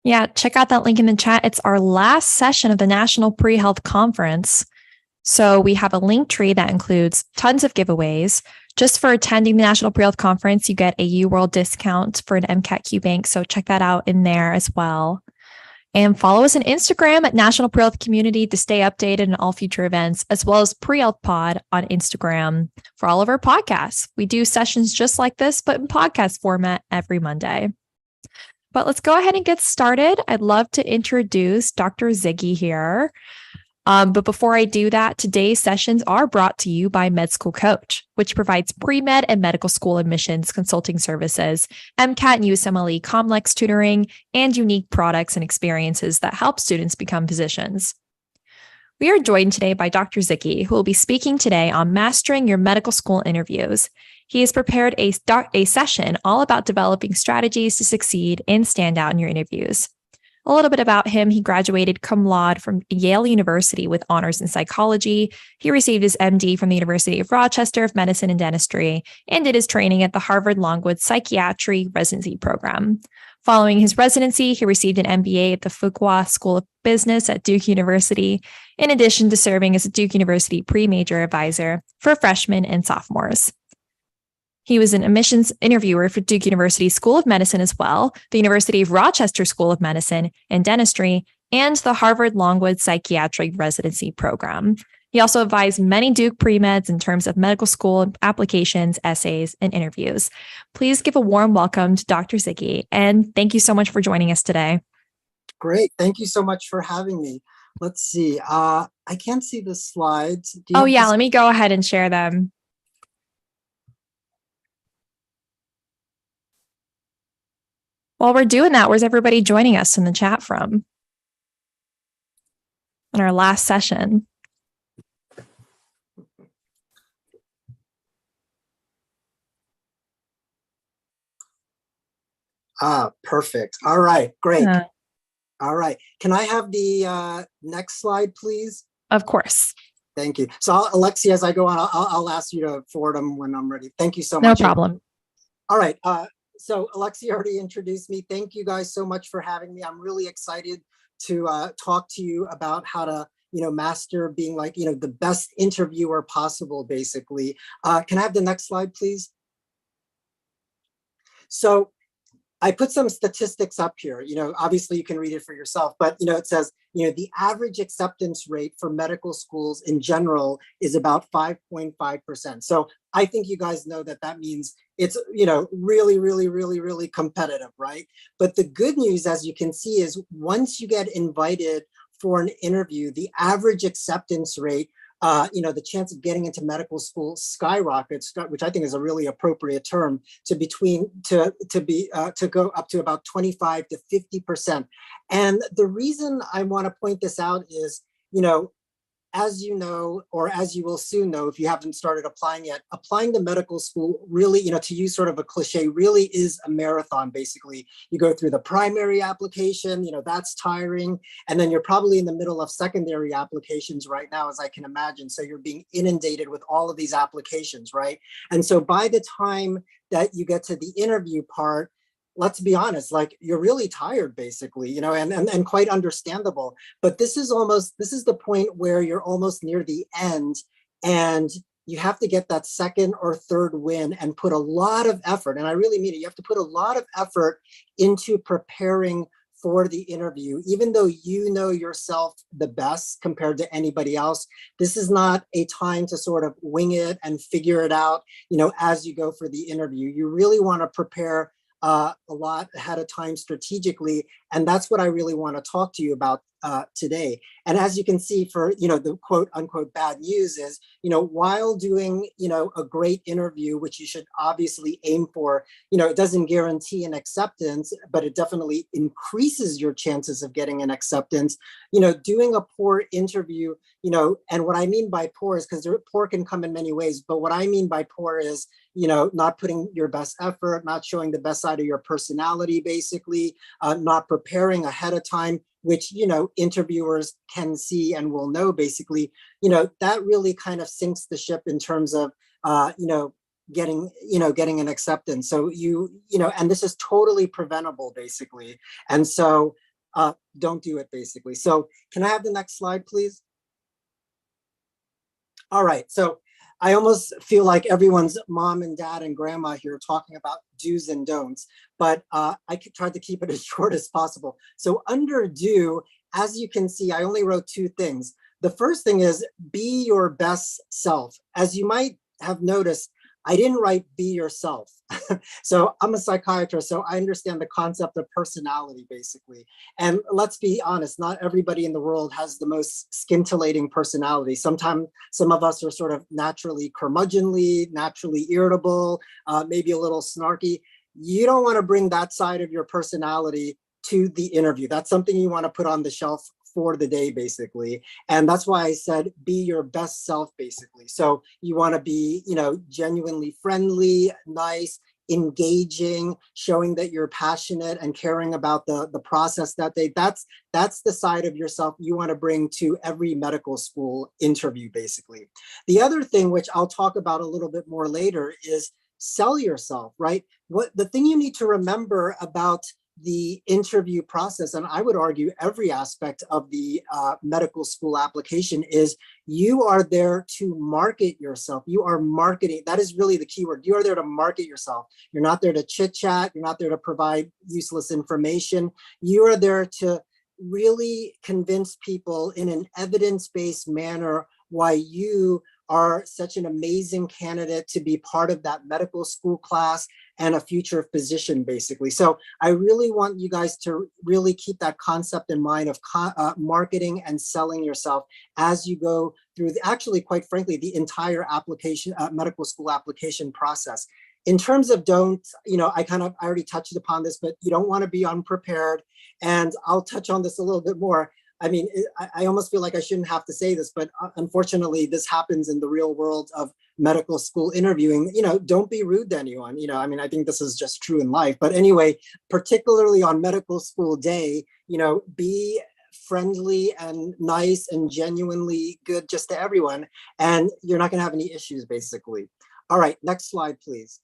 Yeah, check out that link in the chat. It's our last session of the National Pre-Health Conference. So we have a link tree that includes tons of giveaways. Just for attending the National Pre-Health Conference, you get a UWorld discount for an MCAT Bank. So check that out in there as well. And follow us on Instagram at National Pre-Health Community to stay updated on all future events, as well as Pre-Health Pod on Instagram for all of our podcasts. We do sessions just like this, but in podcast format every Monday. But let's go ahead and get started. I'd love to introduce Dr. Ziggy here. But before I do that, today's sessions are brought to you by MedSchoolCoach, which provides pre-med and medical school admissions consulting services, MCAT and USMLE complex tutoring, and unique products and experiences that help students become physicians. We are joined today by Dr. Ziggy, who will be speaking today on mastering your medical school interviews. He has prepared a session all about developing strategies to succeed and stand out in your interviews. A little bit about him. He graduated cum laude from Yale University with honors in psychology. He received his MD from the University of Rochester of Medicine and Dentistry and did his training at the Harvard Longwood Psychiatry Residency Program. Following his residency, he received an MBA at the Fuqua School of Business at Duke University, in addition to serving as a Duke University pre-major advisor for freshmen and sophomores. He was an admissions interviewer for Duke University School of Medicine as well, the University of Rochester School of Medicine and Dentistry, and the Harvard Longwood Psychiatric Residency Program. He also advised many Duke pre-meds in terms of medical school applications, essays, and interviews. Please give a warm welcome to Dr. Ziggy, and thank you so much for joining us today. Great. Thank you so much for having me. Let's see. I can't see the slides. Let me go ahead and share them. While we're doing that, where's everybody joining us in the chat from? In our last session. Perfect. All right, great. Yeah. All right. Can I have the next slide, please? Of course. Thank you. So, Alexia, as I go on, I'll ask you to forward them when I'm ready. Thank you so much. No problem. All right. So Alexia already introduced me. Thank you guys so much for having me. I'm really excited to talk to you about how to, master being like, the best interviewer possible, basically. Can I have the next slide, please? So I put some statistics up here. Obviously you can read it for yourself, but it says, the average acceptance rate for medical schools in general is about 5.5%. So I think you guys know that means it's, really, really, really, really competitive, right? But the good news, as you can see, is once you get invited for an interview, the average acceptance rate, the chance of getting into medical school skyrockets, which I think is a really appropriate term, to go up to about 25 to 50%. And the reason I want to point this out is, as you know, or as you will soon know, if you haven't started applying yet, applying to medical school really, to use sort of a cliche, really is a marathon, basically. You go through the primary application, that's tiring. And then you're probably in the middle of secondary applications right now, as I can imagine. So you're being inundated with all of these applications, right? And so by the time that you get to the interview part, let's be honest, like you're really tired, basically, and quite understandable. But this is the point where you're almost near the end and you have to get that second or third win and put a lot of effort. And I really mean it. You have to put a lot of effort into preparing for the interview, even though you know yourself the best compared to anybody else. This is not a time to sort of wing it and figure it out, as you go for the interview. You really want to prepare a lot ahead of time strategically. And that's what I really want to talk to you about today. And as you can see, for, the quote unquote bad news is, while doing, a great interview, which you should obviously aim for, it doesn't guarantee an acceptance, but it definitely increases your chances of getting an acceptance. Doing a poor interview, and what I mean by poor is, because poor can come in many ways, but what I mean by poor is, not putting your best effort, not showing the best side of your personality, basically, not preparing ahead of time, which, interviewers can see and will know, basically, that really kind of sinks the ship in terms of, getting an acceptance. So and this is totally preventable, basically. And so don't do it basically. So can I have the next slide, please? All right, so I almost feel like everyone's mom and dad and grandma here talking about do's and don'ts, but I tried to keep it as short as possible. So under do, as you can see, I only wrote two things. The first thing is be your best self. As you might have noticed, I didn't write be yourself. So I'm a psychiatrist, so I understand the concept of personality basically. And let's be honest, not everybody in the world has the most scintillating personality. Sometimes some of us are sort of naturally curmudgeonly, naturally irritable, maybe a little snarky. You don't want to bring that side of your personality to the interview. That's something you want to put on the shelf for the day, basically. And that's why I said, be your best self, basically. So you want to be, genuinely friendly, nice, engaging, showing that you're passionate and caring about the process that that's the side of yourself you want to bring to every medical school interview, basically. The other thing, which I'll talk about a little bit more later, is sell yourself, right? What the thing you need to remember about the interview process, and I would argue every aspect of the medical school application, is you are there to market yourself. You are marketing. That is really the key word. You are there to market yourself. You're not there to chit chat. You're not there to provide useless information. You are there to really convince people in an evidence-based manner why you are such an amazing candidate to be part of that medical school class and a future physician, basically. So I really want you guys to really keep that concept in mind of marketing and selling yourself as you go through actually, quite frankly, the entire application, medical school application process. In terms of don'ts, I already touched upon this, but you don't want to be unprepared. And I'll touch on this a little bit more. I mean, I almost feel like I shouldn't have to say this, but unfortunately, this happens in the real world of medical school interviewing. Don't be rude to anyone. I think this is just true in life. But anyway, particularly on medical school day, be friendly and nice and genuinely good just to everyone. And you're not going to have any issues, basically. All right, next slide, please.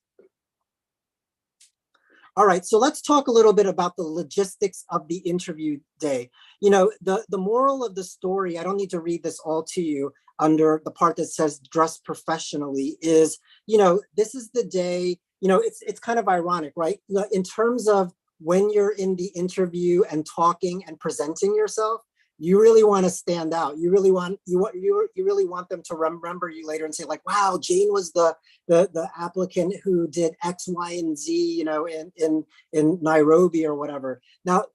All right, so let's talk a little bit about the logistics of the interview day. The moral of the story, I don't need to read this all to you under the part that says dress professionally, is, this is the day, it's kind of ironic, right? In terms of when you're in the interview and talking and presenting yourself, you really want to stand out. You really want them to remember you later and say, like, wow, Jane was the applicant who did X, Y, and Z, in Nairobi or whatever. Now,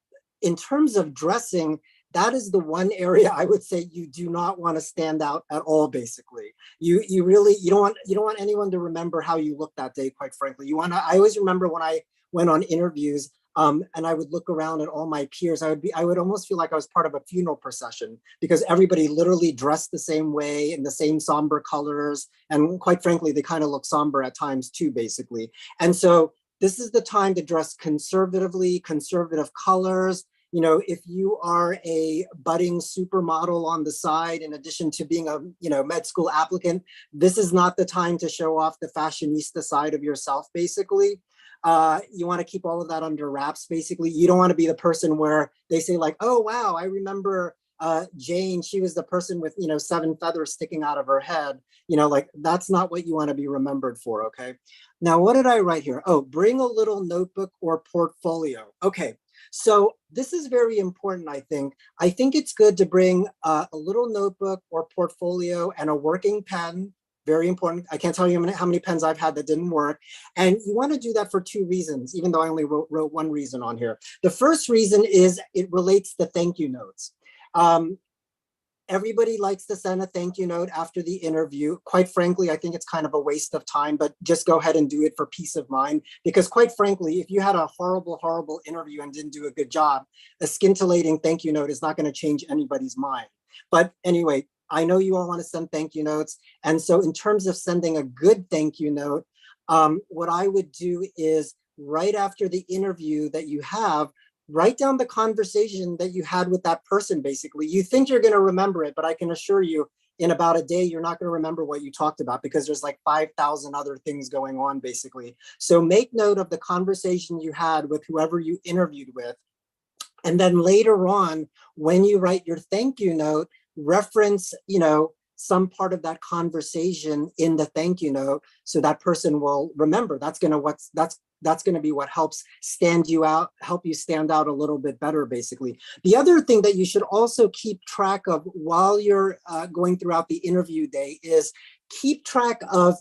in terms of dressing, that is the one area I would say you do not want to stand out at all. Basically, you don't want anyone to remember how you look that day. Quite frankly, I always remember when I went on interviews. And I would look around at all my peers. I would almost feel like I was part of a funeral procession because everybody literally dressed the same way in the same somber colors. And quite frankly, they kind of look somber at times too, basically. And so this is the time to dress conservatively, conservative colors. If you are a budding supermodel on the side, in addition to being a, med school applicant, this is not the time to show off the fashionista side of yourself, basically. You want to keep all of that under wraps, basically. You don't want to be the person where they say like, oh, wow, I remember Jane, she was the person with, 7 feathers sticking out of her head. Like that's not what you want to be remembered for, okay? Now, what did I write here? Oh, bring a little notebook or portfolio. Okay, so this is very important, I think. I think it's good to bring a little notebook or portfolio and a working pen. Very important. I can't tell you how many pens I've had that didn't work. And you want to do that for 2 reasons, even though I only wrote 1 reason on here. The first reason is it relates to thank you notes. Everybody likes to send a thank you note after the interview. Quite frankly, I think it's kind of a waste of time, but just go ahead and do it for peace of mind. Because quite frankly, if you had a horrible, horrible interview and didn't do a good job, a scintillating thank you note is not going to change anybody's mind. But anyway, I know you all want to send thank you notes. And so in terms of sending a good thank you note, what I would do is right after the interview that you have, write down the conversation that you had with that person, basically. You think you're going to remember it, but I can assure you in about a day, you're not going to remember what you talked about because there's like 5,000 other things going on, basically. So make note of the conversation you had with whoever you interviewed with. And then later on, when you write your thank you note, reference, some part of that conversation in the thank you note, so that person will remember. That's going to be what helps help you stand out a little bit better, basically. The other thing that you should also keep track of while you're going throughout the interview day is keep track of,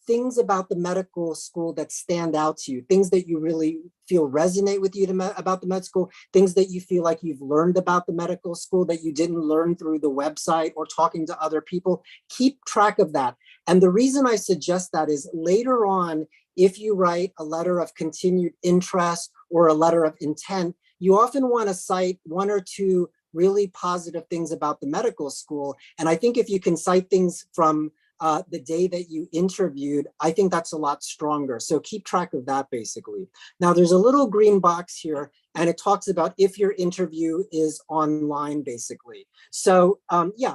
things about the medical school that stand out to you, things that you really feel resonate with you about the med school, things that you feel like you've learned about the medical school that you didn't learn through the website or talking to other people. Keep track of that. And the reason I suggest that is later on, if you write a letter of continued interest or a letter of intent, you often want to cite one or two really positive things about the medical school. And I think if you can cite things from the day that you interviewed, I think that's a lot stronger. So keep track of that, basically. Now, there's a little green box here, and it talks about if your interview is online, basically. So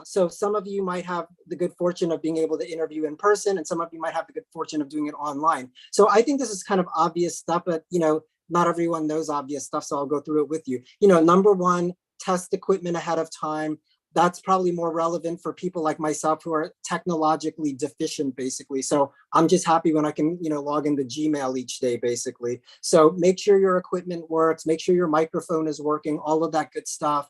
so some of you might have the good fortune of being able to interview in person, and some of you might have the good fortune of doing it online. So I think this is kind of obvious stuff, but not everyone knows obvious stuff, so I'll go through it with you. Number one, test equipment ahead of time. That's probably more relevant for people like myself who are technologically deficient, basically. So I'm just happy when I can, log into Gmail each day, basically. So make sure your equipment works, make sure your microphone is working, all of that good stuff.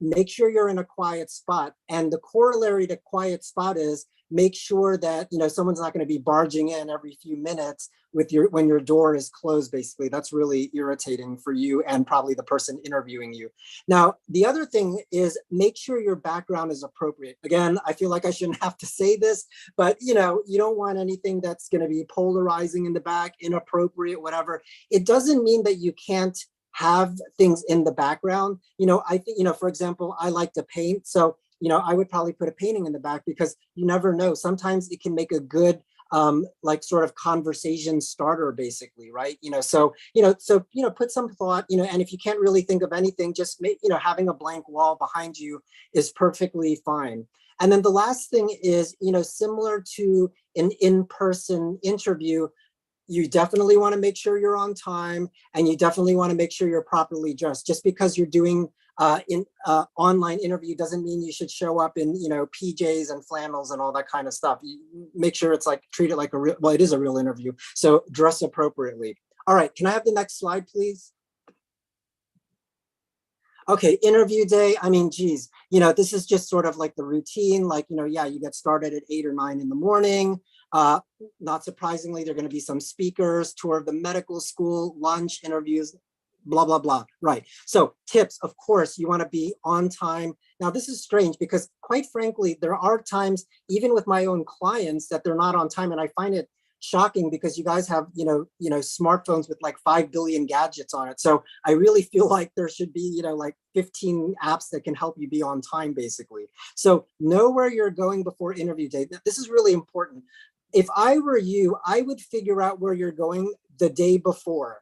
Make sure you're in a quiet spot. And the corollary to quiet spot is make sure that, someone's not going to be barging in every few minutes when your door is closed, basically. That's really irritating for you and probably the person interviewing you. Now, the other thing is make sure your background is appropriate. Again, I feel like I shouldn't have to say this, but you don't want anything that's going to be polarizing in the back, inappropriate, whatever. It doesn't mean that you can't have things in the background. I think, for example, I like to paint. So, I would probably put a painting in the back because you never know. Sometimes it can make a good sort of conversation starter, basically, right? So put some thought, and if you can't really think of anything, just having a blank wall behind you is perfectly fine. And then the last thing is, similar to an in-person interview, you definitely want to make sure you're on time, and you definitely want to make sure you're properly dressed. Just because you're doing online interview doesn't mean you should show up in PJs and flannels and all that kind of stuff. You make sure it's treat it like it is a real interview. So dress appropriately. All right, can I have the next slide, please? Okay, interview day. I mean, geez, this is just sort of like the routine. You get started at 8 or 9 in the morning. Not surprisingly, there are going to be some speakers, tour of the medical school, lunch, interviews, blah, blah, blah. Right. So tips, of course, you want to be on time. Now, this is strange because quite frankly, there are times, even with my own clients, that they're not on time. And I find it shocking because you guys have, smartphones with 5 billion gadgets on it. So I really feel like there should be, 15 apps that can help you be on time, basically. So know where you're going before interview day. This is really important. If I were you, I would figure out where you're going the day before.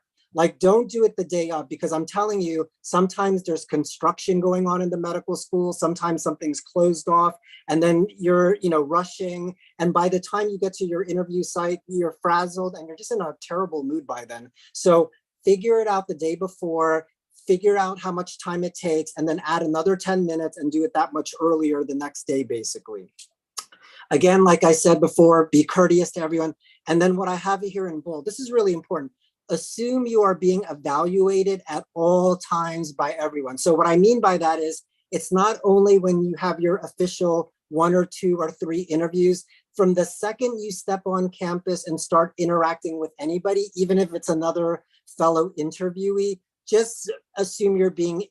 Don't do it the day of, because I'm telling you, sometimes there's construction going on in the medical school. Sometimes something's closed off and then you're, rushing. And by the time you get to your interview site, you're frazzled and you're just in a terrible mood by then. So figure it out the day before, figure out how much time it takes, and then add another 10 minutes and do it that much earlier the next day, basically. Again, like I said before, be courteous to everyone. And then what I have here in bold, this is really important. Assume you are being evaluated at all times by everyone. So what I mean by that is it's not only when you have your official 1 or 2 or 3 interviews. From the second you step on campus and start interacting with anybody, even if it's another fellow interviewee, just assume you're being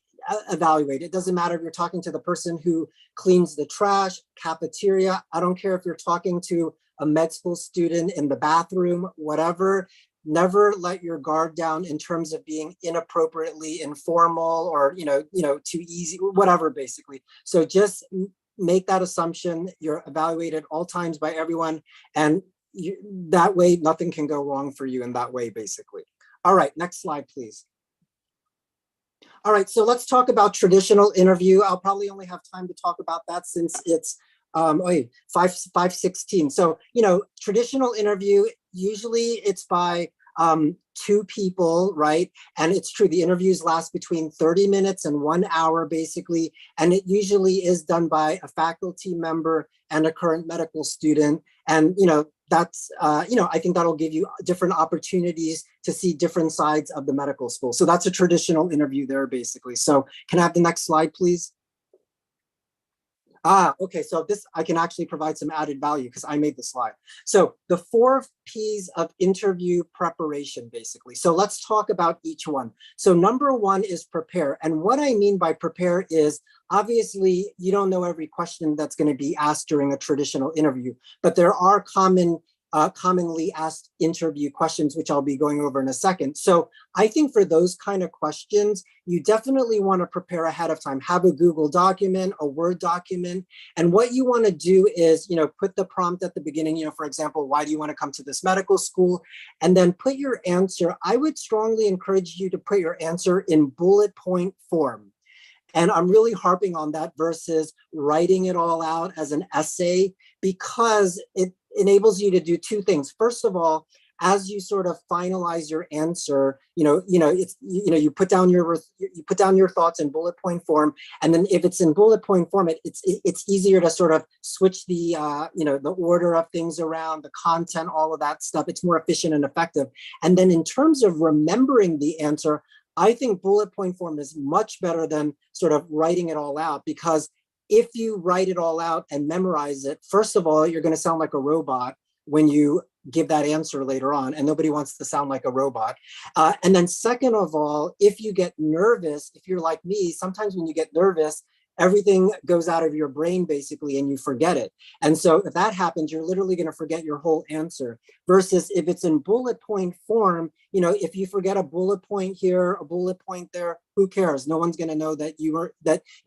evaluated. It doesn't matter if you're talking to the person who cleans the trash, cafeteria. I don't care if you're talking to a med school student in the bathroom, whatever. Never let your guard down in terms of being inappropriately informal or too easy, whatever, basically. So just make that assumption. You're evaluated all times by everyone, and that way nothing can go wrong for you in that way, basically. All right, next slide, please. All right, so let's talk about traditional interview. I'll probably only have time to talk about that since it's 5:16. So, traditional interview, usually it's by two people, right? And it's true, the interviews last between 30 minutes and 1 hour, basically. And it usually is done by a faculty member and a current medical student. And, that's, I think that'll give you different opportunities to see different sides of the medical school. So that's a traditional interview there, basically. So can I have the next slide, please? Okay, so this, I can actually provide some added value because I made the slide. So the 4 P's of interview preparation, basically. So let's talk about each one. So number 1 is prepare. And what I mean by prepare is, obviously, you don't know every question that's going to be asked during a traditional interview, but there are commonly asked interview questions, which I'll be going over in a second. So I think for those kind of questions, you definitely want to prepare ahead of time. Have a Google document, a Word document. And what you want to do is, put the prompt at the beginning, for example, why do you want to come to this medical school? And then put your answer. I would strongly encourage you to put your answer in bullet point form. And I'm really harping on that versus writing it all out as an essay, because it enables you to do 2 things. First of all, as you sort of finalize your answer, you put down your thoughts in bullet point form, and then if it's in bullet point form, it's easier to sort of switch the the order of things around, the content, all of that stuff. It's more efficient and effective. And then in terms of remembering the answer, I think bullet point form is much better than sort of writing it all out, because if you write it all out and memorize it, first of all, you're going to sound like a robot when you give that answer later on, and nobody wants to sound like a robot. And then second of all, if you get nervous, if you're like me, sometimes when you get nervous, everything goes out of your brain basically and you forget it. And so if that happens, you're literally going to forget your whole answer. Versus if it's in bullet point form, if you forget a bullet point here, a bullet point there, who cares? No one's going to know that you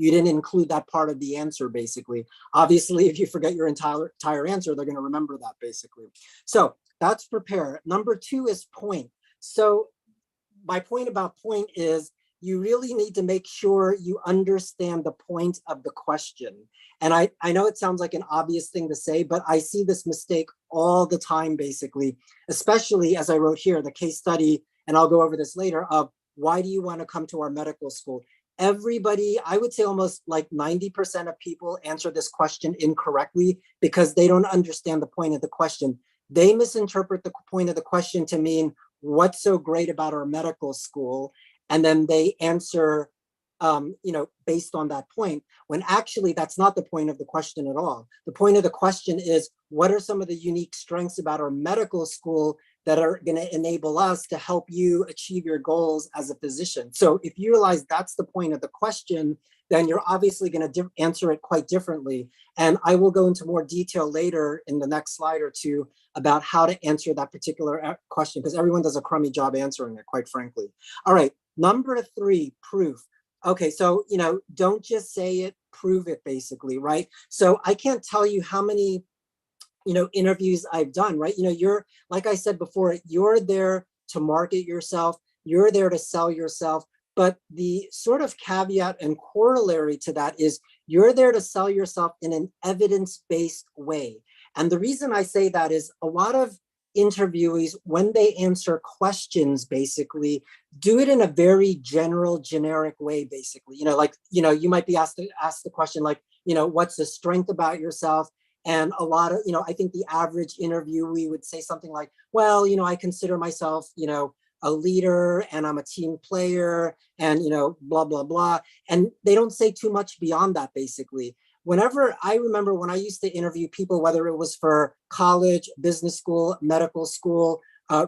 didn't include that part of the answer, basically. Obviously, if you forget your entire answer, they're going to remember that, basically. So that's prepare. Number 2 is point. So my point about point is, you really need to make sure you understand the point of the question. And I know it sounds like an obvious thing to say, but I see this mistake all the time, basically, especially as I wrote here, the case study, and I'll go over this later, of why do you want to come to our medical school? Everybody, I would say almost like 90% of people answer this question incorrectly because they don't understand the point of the question. They misinterpret the point of the question to mean, what's so great about our medical school? And then they answer, based on that point, when actually that's not the point of the question at all. The point of the question is, what are some of the unique strengths about our medical school that are going to enable us to help you achieve your goals as a physician? So if you realize that's the point of the question, then you're obviously going to answer it quite differently. And I will go into more detail later in the next slide or two about how to answer that particular question, because everyone does a crummy job answering it, quite frankly. All right. Number 3, proof. Okay, so, don't just say it, prove it, basically, right? So I can't tell you how many, interviews I've done, right? You're, like I said before, you're there to market yourself, you're there to sell yourself, but the sort of caveat and corollary to that is you're there to sell yourself in an evidence-based way. And the reason I say that is a lot of interviewees, when they answer questions, basically do it in a very general, generic way, basically. You might be asked the question like, what's the strength about yourself? And a lot of, I think the average interviewee would say something like, well, I consider myself, a leader, and I'm a team player, and, blah, blah, blah. And they don't say too much beyond that, basically. Whenever I remember when I used to interview people, whether it was for college, business school, medical school,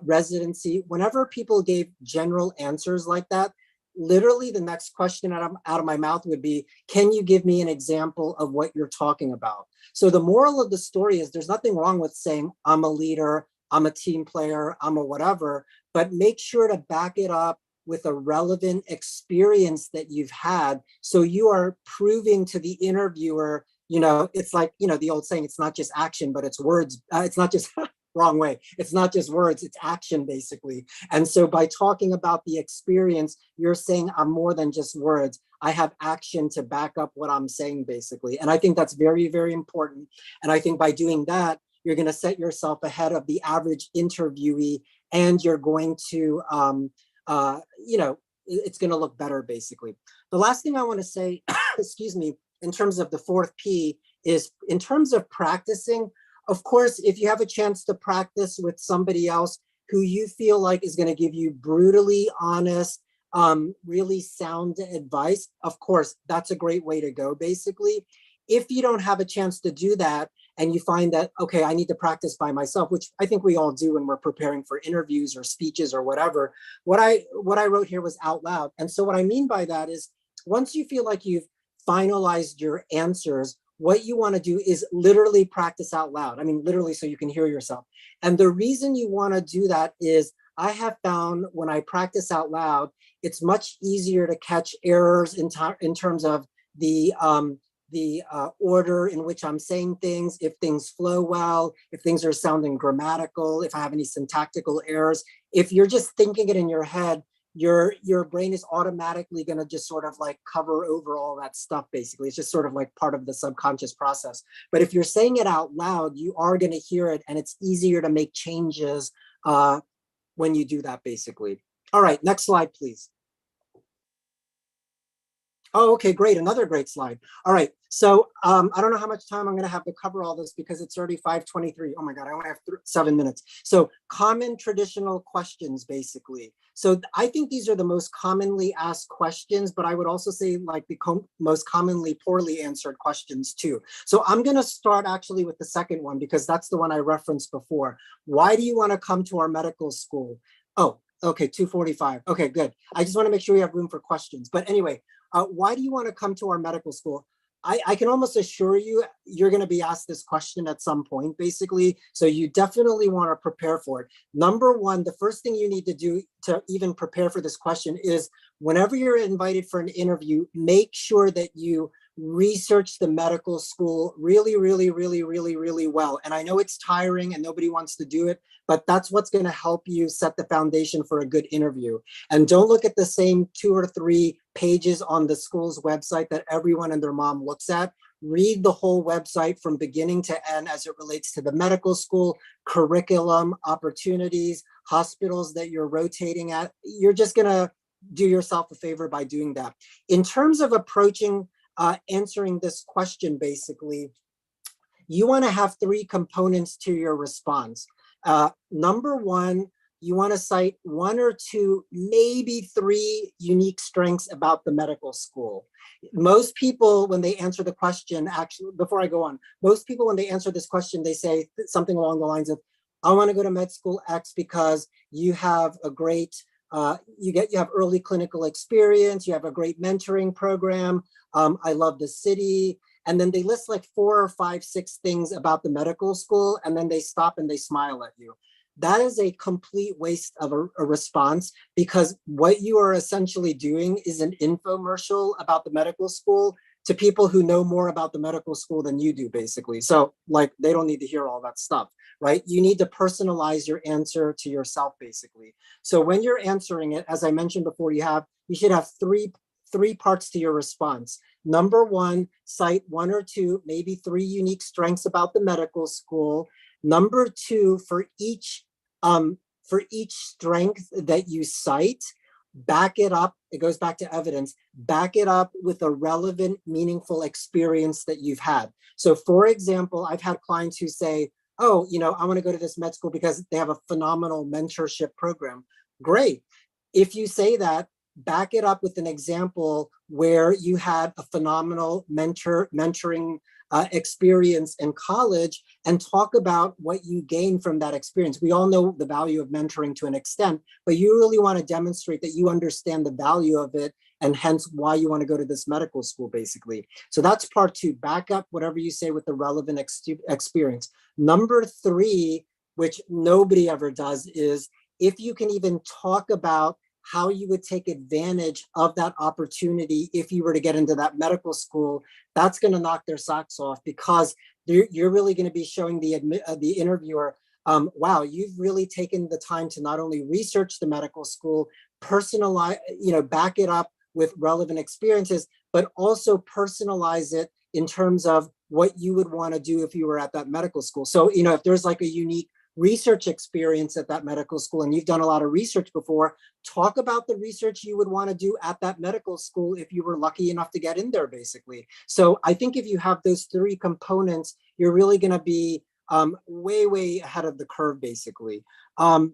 residency, whenever people gave general answers like that, literally the next question out of my mouth would be, can you give me an example of what you're talking about? So the moral of the story is there's nothing wrong with saying, I'm a leader, I'm a team player, I'm a whatever, but make sure to back it up with a relevant experience that you've had. So you are proving to the interviewer, it's like, the old saying, it's not just action, but it's words. It's not just wrong way. It's not just words, it's action, basically. And so by talking about the experience, you're saying I'm more than just words. I have action to back up what I'm saying, basically. And I think that's very, very important. And I think by doing that, you're going to set yourself ahead of the average interviewee, and you're going to, it's going to look better, basically. The last thing I want to say, excuse me, in terms of the fourth P is in terms of practicing. Of course, if you have a chance to practice with somebody else who you feel like is going to give you brutally honest, really sound advice, of course, that's a great way to go, basically. If you don't have a chance to do that, and you find that, okay, I need to practice by myself, which I think we all do when we're preparing for interviews or speeches or whatever, what I wrote here was out loud. And so what I mean by that is, once you feel like you've finalized your answers, what you want to do is literally practice out loud. I mean, literally, so you can hear yourself. And the reason you want to do that is, I have found when I practice out loud, it's much easier to catch errors in terms of the order in which I'm saying things, if things flow well, if things are sounding grammatical, if I have any syntactical errors. If you're just thinking it in your head, your brain is automatically going to just sort of like cover over all that stuff, basically. It's just sort of like part of the subconscious process. But if you're saying it out loud, you are going to hear it, and it's easier to make changes when you do that, basically. All right, next slide, please. Oh, okay, great. Another great slide. All right. So I don't know how much time I'm going to have to cover all this because it's already 5:23. Oh my God, I only have 7 minutes. So common traditional questions, basically. So I think these are the most commonly asked questions, but I would also say like the most commonly poorly answered questions too. So I'm going to start actually with the second one because that's the one I referenced before. Why do you want to come to our medical school? Oh, okay, 2:45. Okay, good. I just want to make sure we have room for questions. But anyway, why do you want to come to our medical school? I can almost assure you, you're going to be asked this question at some point, basically. So you definitely want to prepare for it. Number one, the first thing you need to do to even prepare for this question is whenever you're invited for an interview, make sure that you research the medical school really, really, really, really, really well. And I know it's tiring and nobody wants to do it, but that's what's going to help you set the foundation for a good interview. And don't look at the same 2 or 3 pages on the school's website that everyone and their mom looks at. Read the whole website from beginning to end as it relates to the medical school, curriculum, opportunities, hospitals that you're rotating at. You're just going to do yourself a favor by doing that. In terms of approaching answering this question, basically, you want to have 3 components to your response. Number one, you want to cite 1 or 2, maybe 3 unique strengths about the medical school. Most people, when they answer the question, actually, before I go on, most people, when they answer this question, they say something along the lines of, I want to go to med school X because you have a great, you have early clinical experience, you have a great mentoring program, I love the city. And then they list like 4 or 5, 6 things about the medical school, and then they stop and they smile at you. That is a complete waste of a response, because what you are essentially doing is an infomercial about the medical school to people who know more about the medical school than you do, basically. So like, they don't need to hear all that stuff, right? You need to personalize your answer to yourself, basically. So when you're answering it, as I mentioned before, you should have three parts to your response. Number one, cite 1 or 2, maybe 3 unique strengths about the medical school. Number 2, for each strength that you cite, back it up. It goes back to evidence. Back it up with a relevant, meaningful experience that you've had. So for example, I've had clients who say, oh, I want to go to this med school because they have a phenomenal mentorship program. Great. If you say that, back it up with an example where you had a phenomenal mentoring experience in college, and talk about what you gained from that experience. We all know the value of mentoring to an extent, but you really want to demonstrate that you understand the value of it, and hence why you want to go to this medical school, basically. So that's part 2. Back up whatever you say with the relevant experience. Number 3, which nobody ever does, is if you can even talk about how you would take advantage of that opportunity if you were to get into that medical school, that's going to knock their socks off, because you're really going to be showing the interviewer, wow, you've really taken the time to not only research the medical school, personalize, back it up with relevant experiences, but also personalize it in terms of what you would want to do if you were at that medical school. So, you know, if there's like a unique research experience at that medical school and you've done a lot of research before, talk about the research you would want to do at that medical school if you were lucky enough to get in there, basically. So I think if you have those three components, you're really going to be way ahead of the curve, basically. All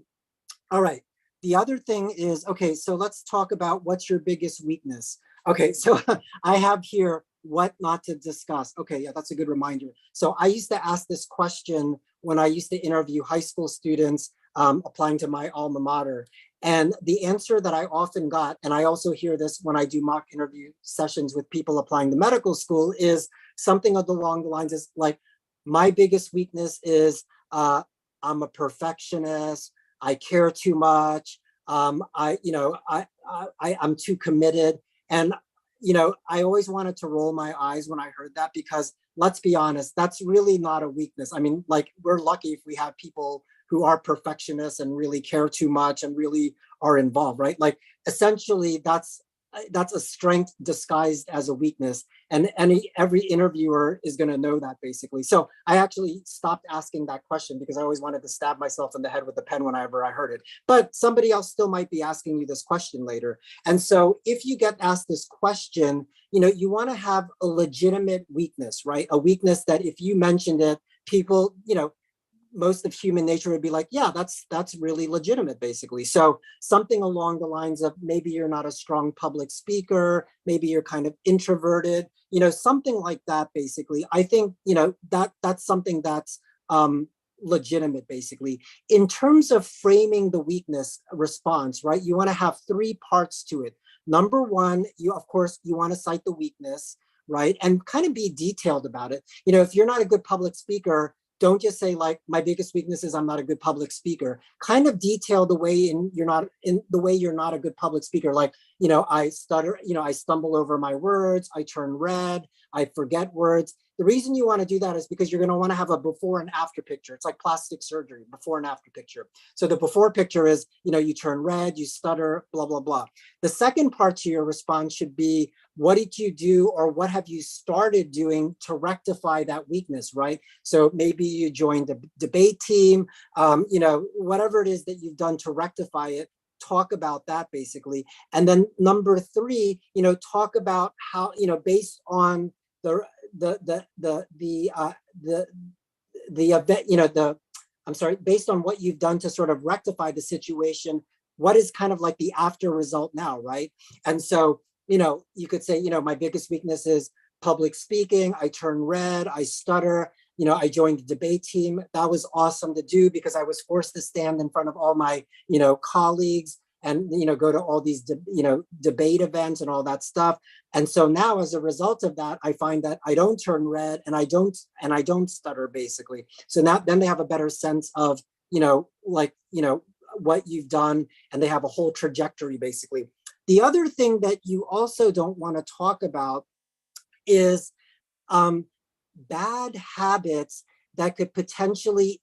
right. The other thing is, okay, so let's talk about what's your biggest weakness. Okay, so I have here what not to discuss. Okay, yeah, that's a good reminder. So I used to ask this question when I used to interview high school students applying to my alma mater. And the answer that I often got, and I also hear this when I do mock interview sessions with people applying to medical school, is something along the lines is like, my biggest weakness is I'm a perfectionist. I care too much. I'm too committed. And, you know, I always wanted to roll my eyes when I heard that, because let's be honest, that's really not a weakness. I mean, like, we're lucky if we have people who are perfectionists and really care too much and really are involved, right? Like, essentially, that's a strength disguised as a weakness, and every interviewer is going to know that, basically. So I actually stopped asking that question because I always wanted to stab myself in the head with a pen whenever I heard it. But somebody else still might be asking you this question later. And so if you get asked this question, you know, you want to have a legitimate weakness, right? A weakness that if you mentioned it, people, you know, most of human nature would be like, yeah, that's really legitimate, basically. So something along the lines of, maybe you're not a strong public speaker, maybe you're kind of introverted, you know, something like that, basically. I think, you know, that's something that's legitimate, basically. In terms of framing the weakness response, right, you want to have three parts to it. Number one, of course, you want to cite the weakness, right, and kind of be detailed about it. You know, if you're not a good public speaker, don't just say, like, my biggest weakness is I'm not a good public speaker. Kind of detail the way you're not a good public speaker. Like, you know, I stutter, you know, I stumble over my words, I turn red, I forget words. The reason you want to do that is because you're going to want to have a before and after picture. It's like plastic surgery, before and after picture. So the before picture is, you know, you turn red, you stutter, blah, blah, blah. The second part to your response should be, what did you do, or what have you started doing to rectify that weakness, right? So maybe you joined the debate team, you know, whatever it is that you've done to rectify it, talk about that, basically. And then number three, you know, talk about how, you know, based on the event, you know, based on what you've done to sort of rectify the situation, what is kind of like the after result now, right? And so, you know, you could say, you know, my biggest weakness is public speaking. I turn red, I stutter. You know, I joined the debate team. That was awesome to do because I was forced to stand in front of all my, you know, colleagues and, you know, go to all these, debate events and all that stuff. And so now, as a result of that, I find that I don't turn red and I don't stutter, basically. So now, then they have a better sense of, you know, like, you know, what you've done, and they have a whole trajectory, basically. The other thing that you also don't want to talk about is bad habits that could potentially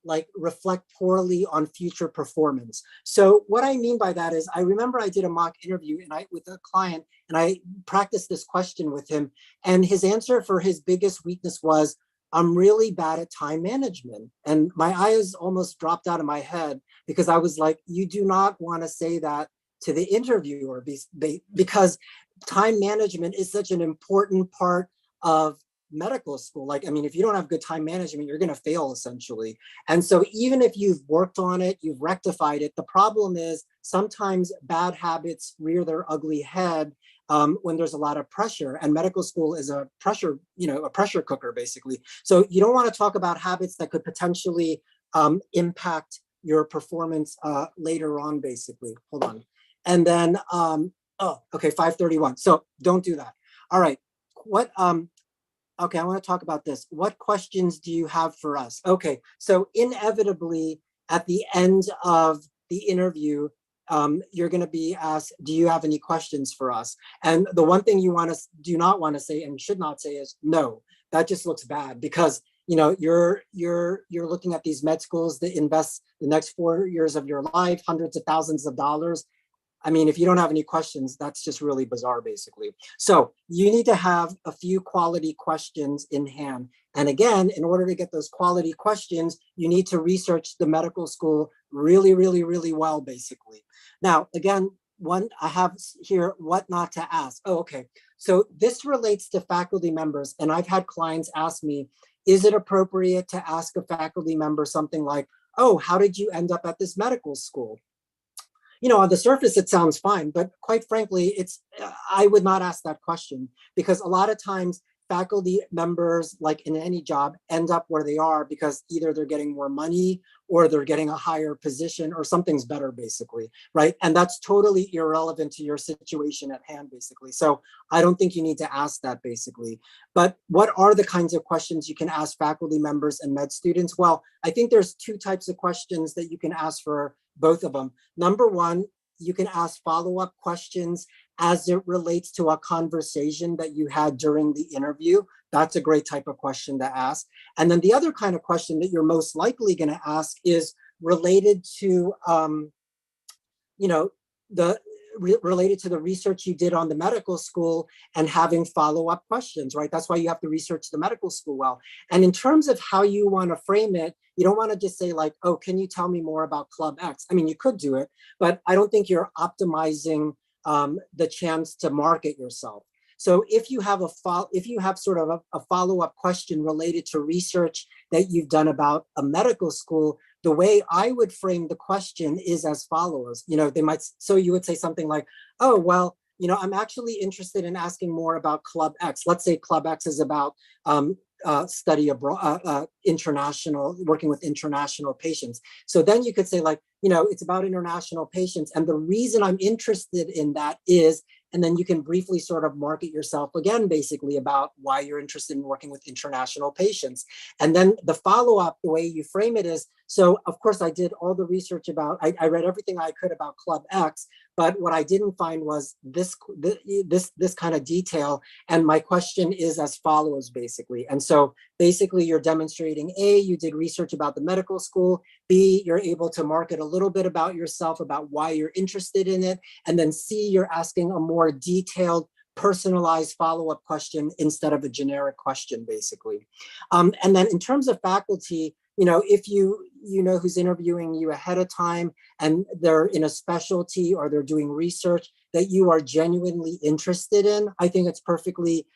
like reflect poorly on future performance. So what I mean by that is, I remember I did a mock interview with a client, and I practiced this question with him, and his answer for his biggest weakness was, I'm really bad at time management. And my eyes almost dropped out of my head, because I was like, you do not want to say that to the interviewer, because time management is such an important part of medical school. Like, I mean, if you don't have good time management, you're going to fail, essentially. And so even if you've worked on it, you've rectified it, the problem is sometimes bad habits rear their ugly head when there's a lot of pressure, and medical school is a pressure cooker, basically. So you don't want to talk about habits that could potentially impact your performance later on, basically. Hold on. And then, 531. So don't do that. All right. Okay, I want to talk about this. What questions do you have for us? Okay, so inevitably at the end of the interview, you're going to be asked, do you have any questions for us? And the one thing you do not want to say and should not say is no. That just looks bad, because you know, you're looking at these med schools that invest the next 4 years of your life, hundreds of thousands of dollars. I mean, if you don't have any questions, that's just really bizarre, basically. So you need to have a few quality questions in hand. And again, in order to get those quality questions, you need to research the medical school really, really, really well, basically. Now, again, one I have here, what not to ask. Oh, okay. So this relates to faculty members. And I've had clients ask me, is it appropriate to ask a faculty member something like, oh, how did you end up at this medical school? You know, on the surface, it sounds fine, but quite frankly, I would not ask that question, because a lot of times faculty members, like in any job, end up where they are because either they're getting more money or they're getting a higher position or something's better, basically, right? And that's totally irrelevant to your situation at hand, basically. So I don't think you need to ask that, basically. But what are the kinds of questions you can ask faculty members and med students? Well, I think there's two types of questions that you can ask for both of them. Number one, you can ask follow-up questions as it relates to a conversation that you had during the interview. That's a great type of question to ask. And then the other kind of question that you're most likely going to ask is related to, related to the research you did on the medical school and having follow-up questions, right? That's why you have to research the medical school well. And in terms of how you want to frame it, you don't want to just say like, oh, can you tell me more about Club X? I mean, you could do it, but I don't think you're optimizing the chance to market yourself. So if you have sort of a follow-up question related to research that you've done about a medical school, the way I would frame the question is as follows. You know, so you would say something like, oh, well, you know, I'm actually interested in asking more about Club X. Let's say Club X is about study abroad, international, working with international patients. So then you could say like, you know, it's about international patients. And the reason I'm interested in that is, and then you can briefly sort of market yourself again, basically about why you're interested in working with international patients. And then the follow-up, the way you frame it is, so of course I did all the research about, I read everything I could about Club X, but what I didn't find was this kind of detail. And my question is as follows, basically. And so basically you're demonstrating A, you did research about the medical school, B, you're able to market a little bit about yourself, about why you're interested in it. And then C, you're asking a more detailed, personalized follow-up question instead of a generic question, basically. And then in terms of faculty, you know, if you know who's interviewing you ahead of time and they're in a specialty or they're doing research that you are genuinely interested in, I think it's perfectly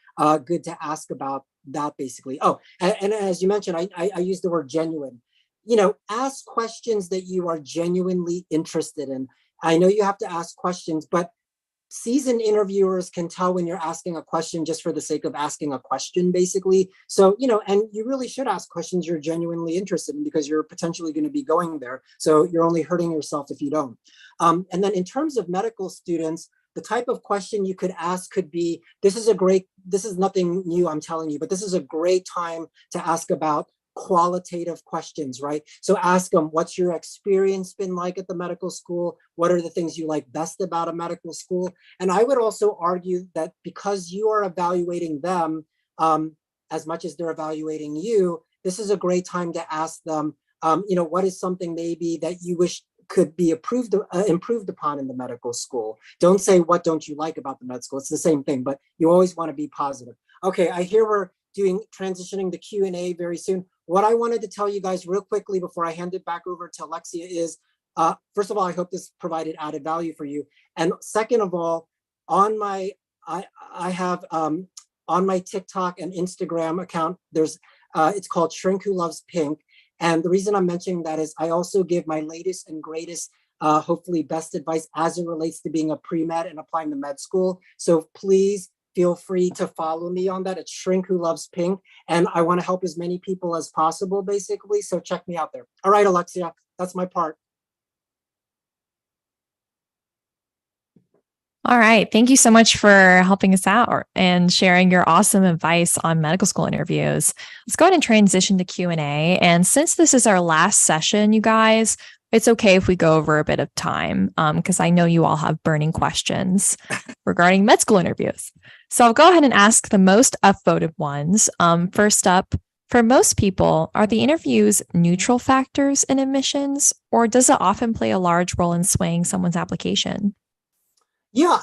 good to ask about that, basically. Oh, and as you mentioned, I use the word genuine. You know, ask questions that you are genuinely interested in. I know you have to ask questions, but seasoned interviewers can tell when you're asking a question just for the sake of asking a question, basically. So, you know, and you really should ask questions you're genuinely interested in because you're potentially going to be going there. So you're only hurting yourself if you don't. And then in terms of medical students, the type of question you could ask could be, this is nothing new, I'm telling you, but this is a great time to ask about qualitative questions, right? So ask them, what's your experience been like at the medical school? What are the things you like best about a medical school? And I would also argue that because you are evaluating them as much as they're evaluating you, this is a great time to ask them, you know, what is something maybe that you wish could be improved upon in the medical school? Don't say, what don't you like about the med school? It's the same thing, but you always want to be positive. Okay, I hear we're transitioning the Q&A very soon. What I wanted to tell you guys real quickly before I hand it back over to Alexia is, first of all, I hope this provided added value for you. And second of all, on my, I have on my TikTok and Instagram account, there's, it's called Shrink Who Loves Pink. And the reason I'm mentioning that is I also give my latest and greatest, hopefully best advice as it relates to being a pre-med and applying to med school. So please feel free to follow me on that. It's Shrink Who Loves Pink. And I want to help as many people as possible, basically. So check me out there. All right, Alexia, that's my part. All right. Thank you so much for helping us out and sharing your awesome advice on medical school interviews. Let's go ahead and transition to Q&A. And since this is our last session, you guys, it's okay if we go over a bit of time because I know you all have burning questions regarding med school interviews. So I'll go ahead and ask the most upvoted ones. First up, for most people, are the interviews neutral factors in admissions, or does it often play a large role in swaying someone's application? Yeah,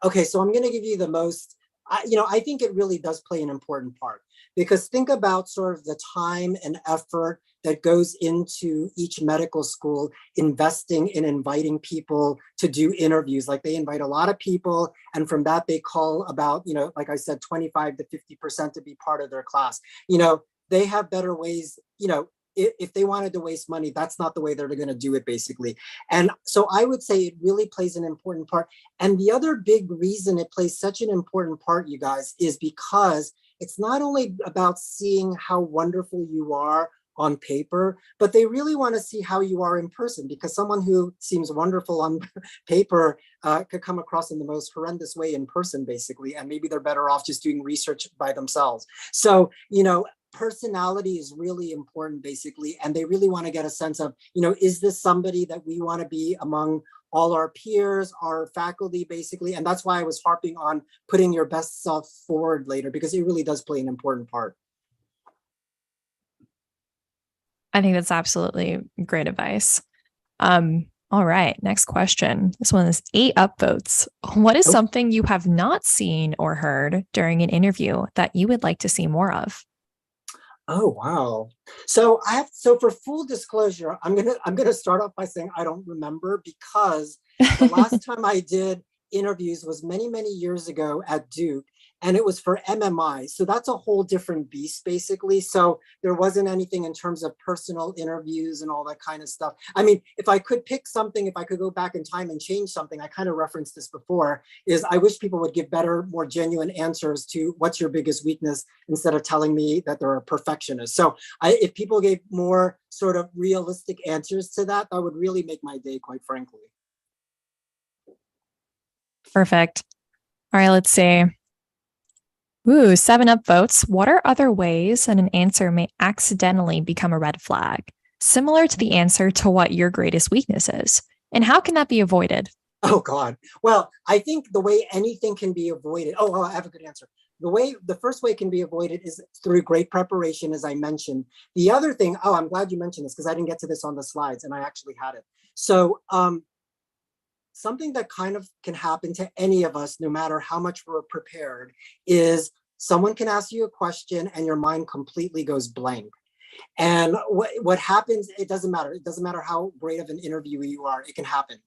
okay, so I'm going to give you the most, I think it really does play an important part because think about sort of the time and effort that goes into each medical school investing in inviting people to do interviews. Like they invite a lot of people, and from that, they call about, like I said, 25 to 50% to be part of their class. They have better ways, if they wanted to waste money, that's not the way they're going to do it, basically. And so I would say it really plays an important part. And the other big reason it plays such an important part, you guys, is because it's not only about seeing how wonderful you are on paper, but they really want to see how you are in person, because someone who seems wonderful on paper could come across in the most horrendous way in person, basically. And maybe they're better off just doing research by themselves. So, personality is really important, basically. And they really want to get a sense of, is this somebody that we want to be among all our peers, our faculty, basically. And that's why I was harping on putting your best self forward later, because it really does play an important part. I think that's absolutely great advice. All right, next question. This one is 8 upvotes. What is something you have not seen or heard during an interview that you would like to see more of? Oh, wow. So for full disclosure, I'm gonna start off by saying I don't remember, because the last time I did interviews was many, many years ago at Duke, and it was for MMIs. So that's a whole different beast, basically. So there wasn't anything in terms of personal interviews and all that kind of stuff. I mean, if I could pick something, if I could go back in time and change something, I kind of referenced this before, is I wish people would give better, more genuine answers to what's your biggest weakness, instead of telling me that they're a perfectionist. So if people gave more sort of realistic answers to that, that would really make my day, quite frankly. Perfect. All right, let's see. Ooh, 7 upvotes. What are other ways that an answer may accidentally become a red flag, similar to the answer to what your greatest weakness is? And how can that be avoided? Oh, God. Well, I think the way anything can be avoided. Oh, I have a good answer. The first way it can be avoided is through great preparation, as I mentioned. The other thing, I'm glad you mentioned this, because I didn't get to this on the slides and I actually had it. So, something that kind of can happen to any of us, no matter how much we're prepared, is someone can ask you a question and your mind completely goes blank. And what happens, it doesn't matter. It doesn't matter how great of an interviewee you are, it can happen.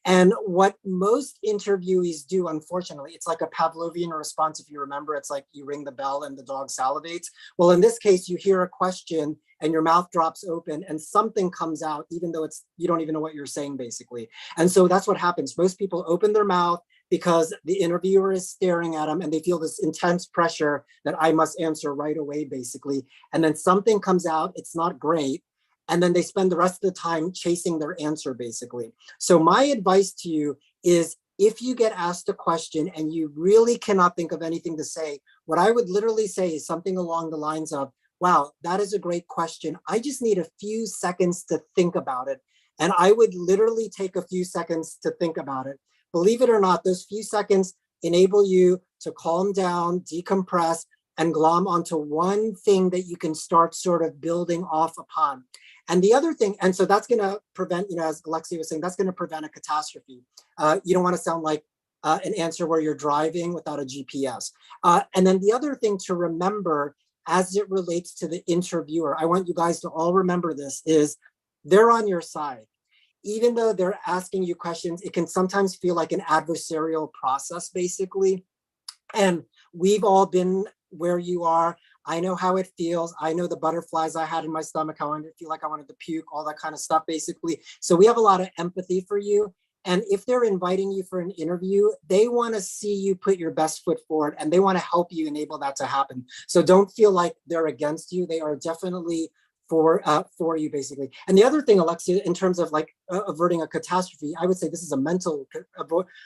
And what most interviewees do, unfortunately, it's like a Pavlovian response. If you remember, it's like you ring the bell and the dog salivates. Well, in this case, you hear a question and your mouth drops open and something comes out, even though you don't even know what you're saying, basically. And so that's what happens. Most people open their mouth because the interviewer is staring at them and they feel this intense pressure that I must answer right away, basically. And then something comes out, it's not great. And then they spend the rest of the time chasing their answer, basically. So my advice to you is, if you get asked a question and you really cannot think of anything to say, what I would literally say is something along the lines of, wow, that is a great question. I just need a few seconds to think about it. And I would literally take a few seconds to think about it. Believe it or not, those few seconds enable you to calm down, decompress, and glom onto one thing that you can start sort of building off upon. And the other thing, and so that's going to prevent, as Alexia was saying, that's going to prevent a catastrophe. You don't want to sound like an answer where you're driving without a GPS. And then the other thing to remember as it relates to the interviewer, I want you guys to all remember this, is they're on your side. Even though they're asking you questions, it can sometimes feel like an adversarial process, basically. And we've all been where you are. I know how it feels. I know the butterflies I had in my stomach, how I feel like I wanted to puke, all that kind of stuff, basically. So we have a lot of empathy for you. And if they're inviting you for an interview, they want to see you put your best foot forward and they want to help you enable that to happen. So don't feel like they're against you. They are definitely for you, basically. And the other thing, Alexia, in terms of like averting a catastrophe, I would say this is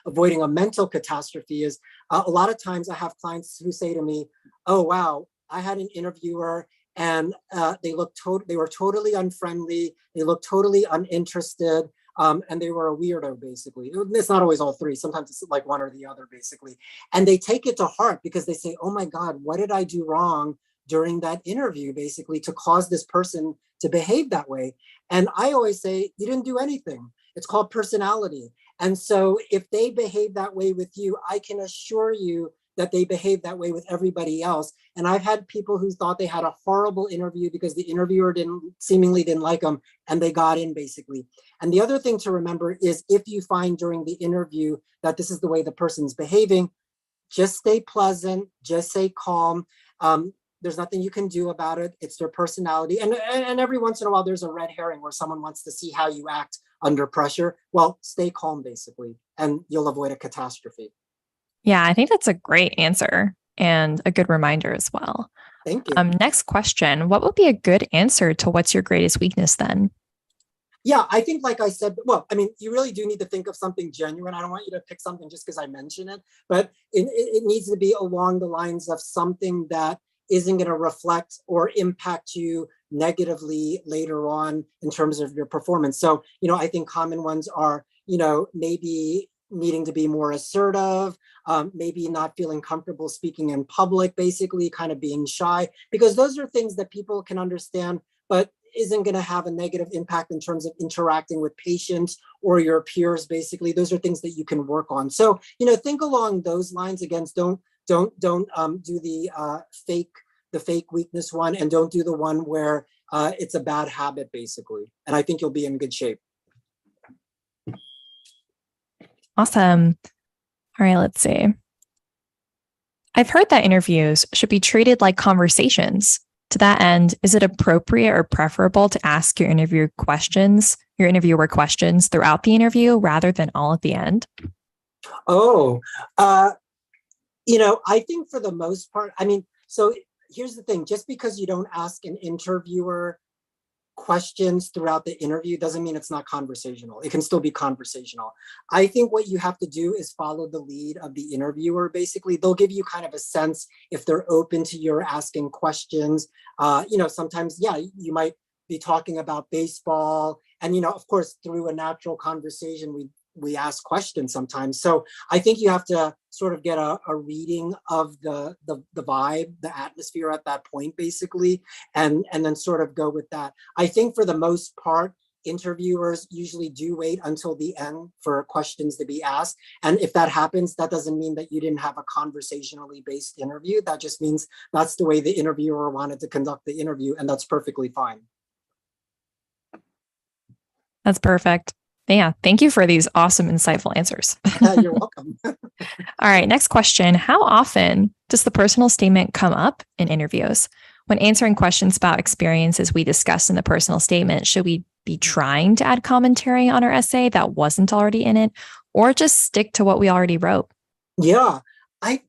avoiding a mental catastrophe, is a lot of times I have clients who say to me, oh, wow, I had an interviewer and they were totally unfriendly. They looked totally uninterested. And they were a weirdo, basically. It's not always all three. Sometimes it's like one or the other, basically. And they take it to heart because they say, oh my God, what did I do wrong during that interview, basically, to cause this person to behave that way? And I always say, you didn't do anything. It's called personality. And so if they behave that way with you, I can assure you that they behave that way with everybody else. And I've had people who thought they had a horrible interview because the interviewer seemingly didn't like them, and they got in basically. And the other thing to remember is if you find during the interview that this is the way the person's behaving, just stay pleasant, just stay calm. There's nothing you can do about it. It's their personality. And every once in a while, there's a red herring where someone wants to see how you act under pressure. Well, stay calm, basically, and you'll avoid a catastrophe. Yeah, I think that's a great answer and a good reminder as well. Thank you. Next question. What would be a good answer to what's your greatest weakness then? Yeah, I think, like I said, well, I mean, you really do need to think of something genuine. I don't want you to pick something just because I mention it, but it needs to be along the lines of something that isn't going to reflect or impact you negatively later on in terms of your performance. So, I think common ones are, maybe needing to be more assertive, maybe not feeling comfortable speaking in public, basically kind of being shy, because those are things that people can understand, but isn't going to have a negative impact in terms of interacting with patients or your peers. Basically, those are things that you can work on. So, think along those lines. Again, don't do the fake weakness one, and don't do the one where it's a bad habit, basically. And I think you'll be in good shape. Awesome. All right, let's see. I've heard that interviews should be treated like conversations. To that end, is it appropriate or preferable to ask your interviewer questions throughout the interview rather than all at the end? Oh, I think for the most part, so here's the thing, just because you don't ask an interviewer questions throughout the interview doesn't mean it's not conversational. It can still be conversational. I think what you have to do is follow the lead of the interviewer. Basically, they'll give you kind of a sense if they're open to your asking questions. Sometimes, you might be talking about baseball, and of course, through a natural conversation, we ask questions sometimes. So I think you have to sort of get a reading of the vibe, the atmosphere at that point, basically, and then sort of go with that. I think for the most part, interviewers usually do wait until the end for questions to be asked. And if that happens, that doesn't mean that you didn't have a conversationally based interview. That just means that's the way the interviewer wanted to conduct the interview, and that's perfectly fine. That's perfect. Yeah, thank you for these awesome, insightful answers. You're welcome. All right, next question. How often does the personal statement come up in interviews? When answering questions about experiences we discussed in the personal statement, should we be trying to add commentary on our essay that wasn't already in it, or just stick to what we already wrote? Yeah,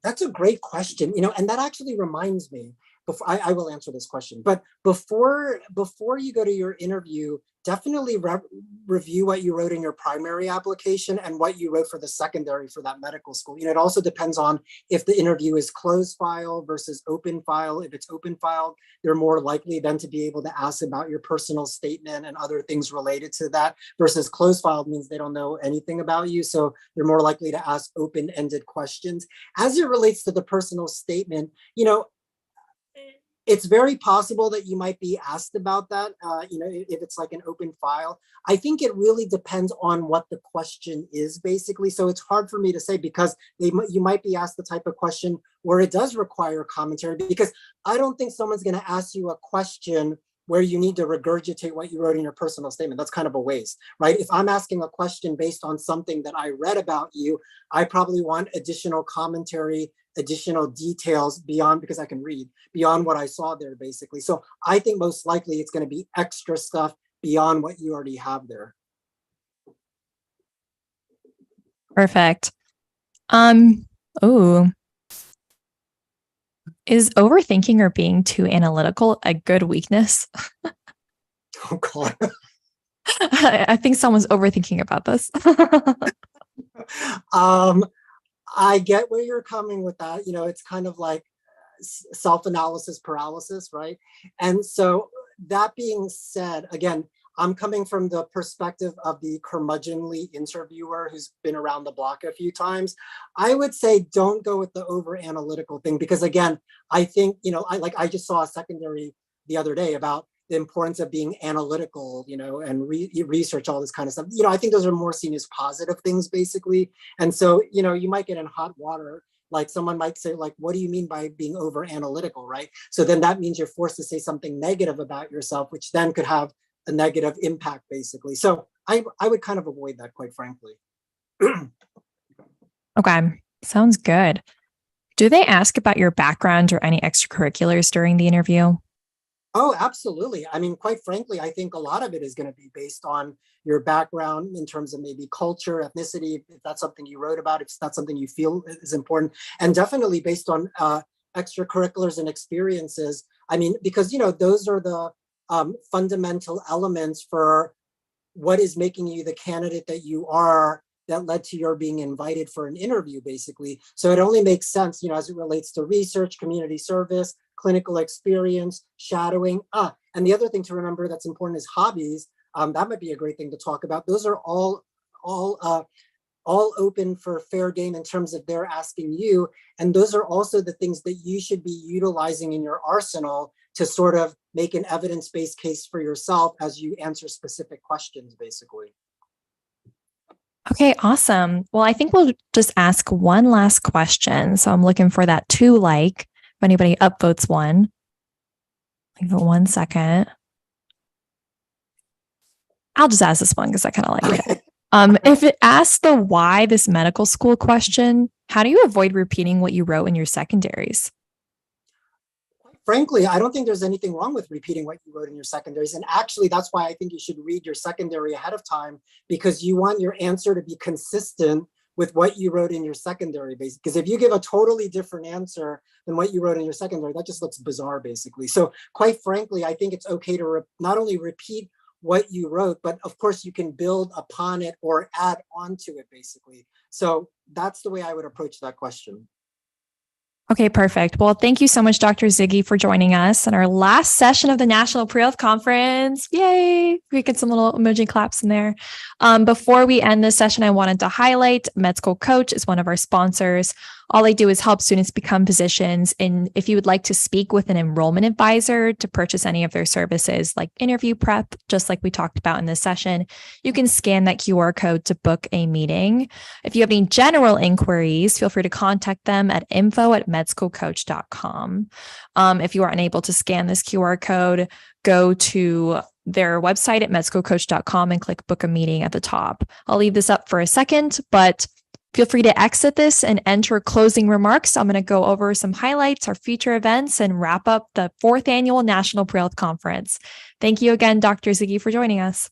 that's a great question, and that actually reminds me, before I will answer this question, but before you go to your interview, definitely review what you wrote in your primary application and what you wrote for the secondary for that medical school. It also depends on if the interview is closed file versus open file. If it's open file, they're more likely then to be able to ask about your personal statement and other things related to that, versus closed file means they don't know anything about you. So they're more likely to ask open-ended questions. As it relates to the personal statement, it's very possible that you might be asked about that, if it's like an open file. I think it really depends on what the question is, basically. So it's hard for me to say, because you might be asked the type of question where it does require commentary, because I don't think someone's going to ask you a question where you need to regurgitate what you wrote in your personal statement. That's kind of a waste, right? If I'm asking a question based on something that I read about you, I probably want additional commentary, additional details beyond, because I can read beyond what I saw there, basically. So I think most likely it's going to be extra stuff beyond what you already have there. Perfect. Is overthinking or being too analytical a good weakness? Oh God. I think someone's overthinking about this. I get where you're coming with that. It's kind of like self-analysis paralysis, right? And so that being said, again, I'm coming from the perspective of the curmudgeonly interviewer who's been around the block a few times. I would say don't go with the over analytical thing, because again, I think, I just saw a secondary the other day about, the importance of being analytical, and research all this kind of stuff. I think those are more seen as positive things, basically. And so, you might get in hot water. Like someone might say, like, what do you mean by being over analytical, right? So then that means you're forced to say something negative about yourself, which then could have a negative impact, basically. So I would kind of avoid that, quite frankly. Okay, sounds good. Do they ask about your background or any extracurriculars during the interview? Oh, absolutely. I mean, quite frankly, I think a lot of it is going to be based on your background in terms of maybe culture, ethnicity, if that's something you wrote about, if that's something you feel is important, and definitely based on extracurriculars and experiences. I mean, because, those are the fundamental elements for what is making you the candidate that you are, that led to your being invited for an interview, basically. So it only makes sense, as it relates to research, community service, clinical experience, shadowing. And the other thing to remember that's important is hobbies. That might be a great thing to talk about. Those are all open for fair game in terms of they're asking you. And those are also the things that you should be utilizing in your arsenal to sort of make an evidence-based case for yourself as you answer specific questions, basically. Okay, awesome. Well, I think we'll just ask one last question. So I'm looking for that if anybody upvotes one. Give it 1 second. I'll just ask this one because I kind of like it. If it asks the why this medical school question, how do you avoid repeating what you wrote in your secondaries? Frankly, I don't think there's anything wrong with repeating what you wrote in your secondaries. And actually, that's why I think you should read your secondary ahead of time, because you want your answer to be consistent with what you wrote in your secondary, basically. Because if you give a totally different answer than what you wrote in your secondary, that just looks bizarre, basically. So quite frankly, I think it's okay to not only repeat what you wrote, but of course you can build upon it or add on to it, basically. So that's the way I would approach that question. Okay, perfect. Well, thank you so much, Dr. Ziggy, for joining us in our last session of the National Pre-Health Conference. Yay! We get some little emoji claps in there. Before we end this session, I wanted to highlight MedSchoolCoach is one of our sponsors. All I do is help students become physicians. And if you would like to speak with an enrollment advisor to purchase any of their services, like interview prep, just like we talked about in this session, you can scan that QR code to book a meeting. If you have any general inquiries, feel free to contact them at info@medschoolcoach.com. If you are unable to scan this QR code, go to their website at medschoolcoach.com and click book a meeting at the top. I'll leave this up for a second, but feel free to exit this and enter closing remarks. I'm going to go over some highlights, our future events, and wrap up the 4th Annual National Pre-Health Conference. Thank you again, Dr. Ziggy, for joining us.